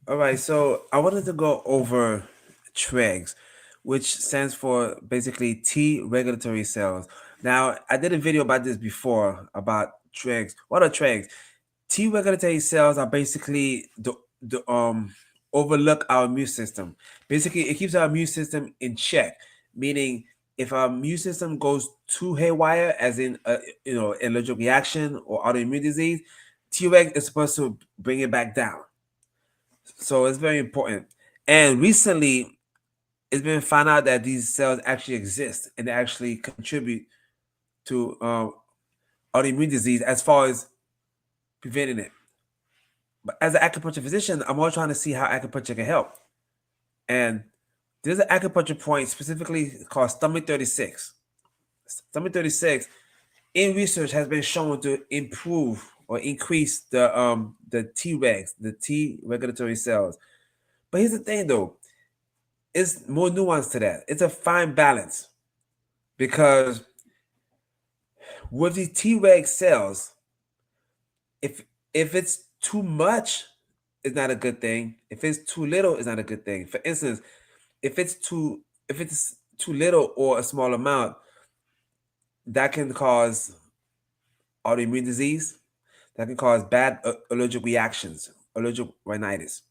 All right, so I wanted to go over tregs, which stands for basically T regulatory cells. Now, I did a video about this before about tregs. What are tregs? T regulatory cells are basically the overlook our immune system. Basically, it keeps our immune system in check. Meaning, if our immune system goes too haywire, as in allergic reaction or autoimmune disease, Treg is supposed to bring it back down. So it's very important. And recently, it's been found out that these cells actually exist and they actually contribute to autoimmune disease as far as preventing it. But as an acupuncture physician, I'm always trying to see how acupuncture can help. And there's an acupuncture point specifically called stomach 36. Stomach 36 in research has been shown to improve or increase the Tregs, the T regulatory cells. But here's the thing though, it's more nuance to that. It's a fine balance because with these Treg cells, if if it's too much, it's not a good thing. If it's too little, it's not a good thing. For instance, if it's too if it's too little or a small amount, that can cause autoimmune disease. That can cause bad allergic reactions, allergic rhinitis.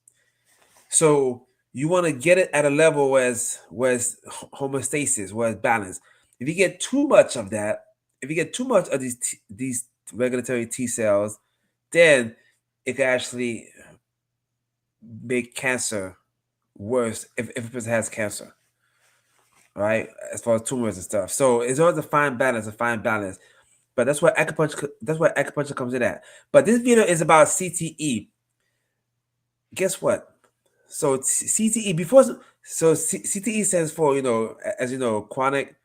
So you want to get it at a level where it's homeostasis, where it's balanced. If you get too much of that, if you get too much of these regulatory T cells, then it can actually make cancer worse if a person has cancer, right? As far as tumors and stuff. So it's always a fine balance. But that's where acupuncture comes in at. But this video is about CTE. Guess what? So CTE before CTE stands for as you know, chronic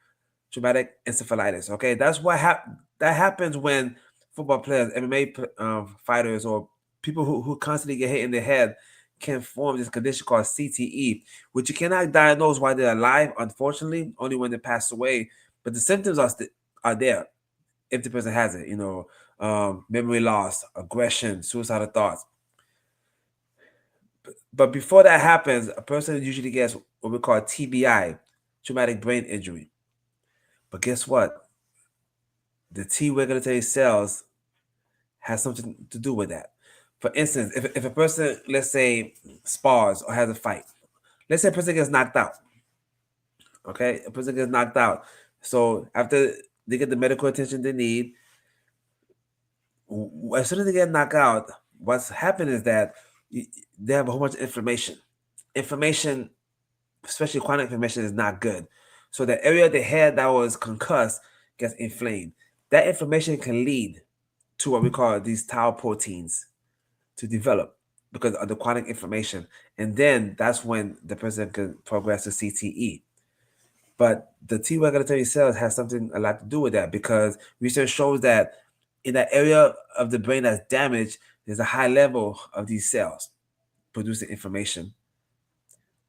traumatic encephalitis. Okay, that happens when football players, MMA fighters, or people who constantly get hit in the head can form this condition called CTE, which you cannot diagnose while they're alive. Unfortunately, only when they pass away. But the symptoms are there if the person has it. Memory loss, aggression, suicidal thoughts. But before that happens, a person usually gets what we call TBI, traumatic brain injury. But guess what? The T regulatory cells has something to do with that. For instance, if a person, let's say, spars or has a fight, let's say a person gets knocked out. Okay, a person gets knocked out. So after they get the medical attention they need, as soon as they get knocked out, what's happened is that they have a whole bunch of inflammation. Inflammation, especially chronic inflammation, is not good. So the area of the head that was concussed gets inflamed. That inflammation can lead to what we call these tau proteins to develop because of the chronic inflammation. And then that's when the person can progress to CTE. But the T regulatory cells has something a lot to do with that because research shows that in that area of the brain that's damaged, there's a high level of these cells producing inflammation.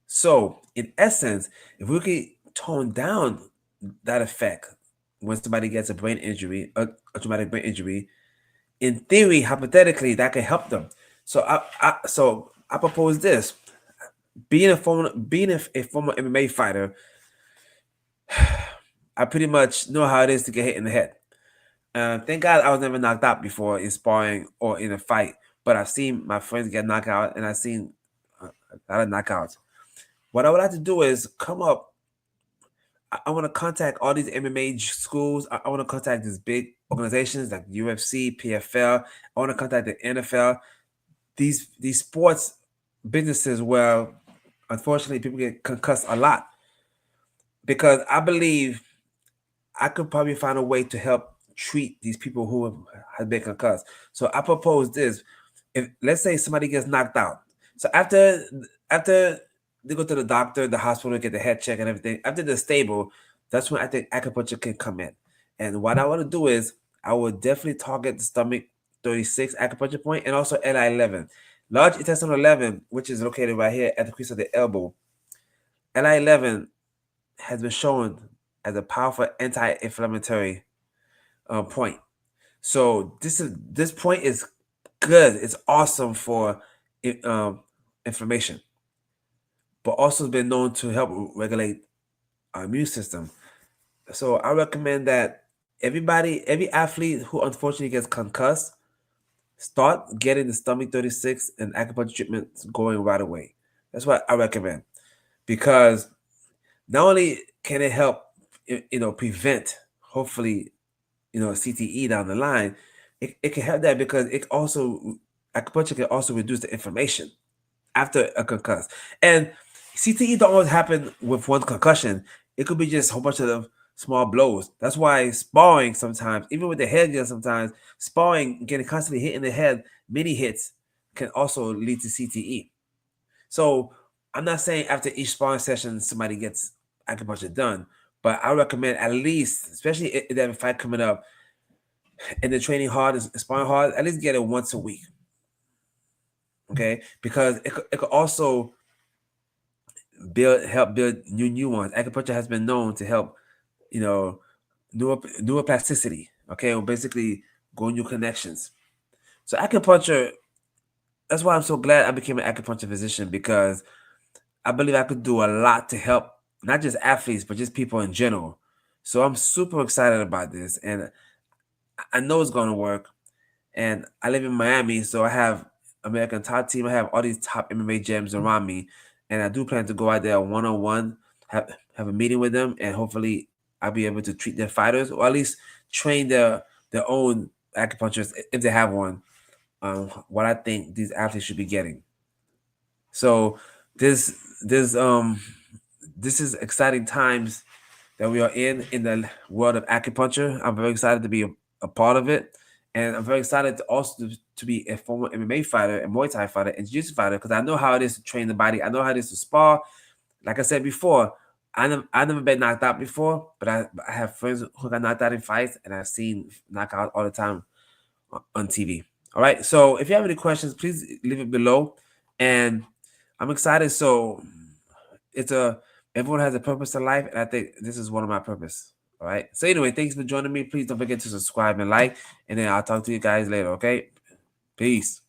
So, in essence, if we could tone down that effect when somebody gets a brain injury, a traumatic brain injury, in theory, hypothetically, that could help them. So I propose this: being a former MMA fighter, I pretty much know how it is to get hit in the head. Thank God I was never knocked out before in sparring or in a fight, but I've seen my friends get knocked out, and I've seen a lot of knockouts. What I would like to do is come up. I want to contact all these MMA schools. I want to contact these big organizations like UFC, PFL. I want to contact the NFL. These sports businesses where unfortunately people get concussed a lot because I believe I could probably find a way to help treat these people who have been concussed. So I propose this: if let's say somebody gets knocked out, so after they go to the doctor, the hospital, get the head check and everything, after they're stable, that's when I think acupuncture can come in. And what I want to do is I would definitely target the stomach 36 acupuncture point and also LI11. Large intestinal 11, which is located right here at the crease of the elbow. LI11 has been shown as a powerful anti-inflammatory point. So this point is good. It's awesome for inflammation, but also has been known to help regulate our immune system. So I recommend that every athlete who unfortunately gets concussed, start getting the stomach 36 and acupuncture treatments going right away. That's what I recommend, because not only can it help, prevent, hopefully, CTE down the line, it can help that because acupuncture can also reduce the inflammation after a concuss. And CTE don't always happen with one concussion. It could be just a whole bunch of small blows. That's why sparring sometimes, even with the headgear sometimes, sparring, getting constantly hit in the head, many hits can also lead to CTE. So I'm not saying after each sparring session somebody gets acupuncture done, but I recommend at least, especially if they have a fight coming up and they're training hard and sparring hard, at least get it once a week. Okay, because it could also help build new ones. Acupuncture has been known to help, you know, neuroplasticity. Okay, or basically grow new connections. So acupuncture. That's why I'm so glad I became an acupuncture physician, because I believe I could do a lot to help not just athletes but just people in general. So I'm super excited about this, and I know it's going to work. And I live in Miami, so I have American Top Team. I have all these top MMA gyms around me, and I do plan to go out there one on one, have a meeting with them, and hopefully I'll be able to treat their fighters, or at least train their own acupuncturists if they have one. What I think these athletes should be getting. So this this um this is exciting times that we are in the world of acupuncture. I'm very excited to be a part of it. And I'm very excited to also to be a former MMA fighter, a Muay Thai fighter, and Jiu-Jitsu fighter, because I know how it is to train the body. I know how it is to spar. Like I said before, I've never been knocked out before, but I have friends who got knocked out in fights, and I've seen knockout all the time on TV. All right. So if you have any questions, please leave it below. And I'm excited. So it's a everyone has a purpose in life, and I think this is one of my purpose. All right. So anyway, thanks for joining me. Please don't forget to subscribe and like, and then I'll talk to you guys later. Okay. Peace.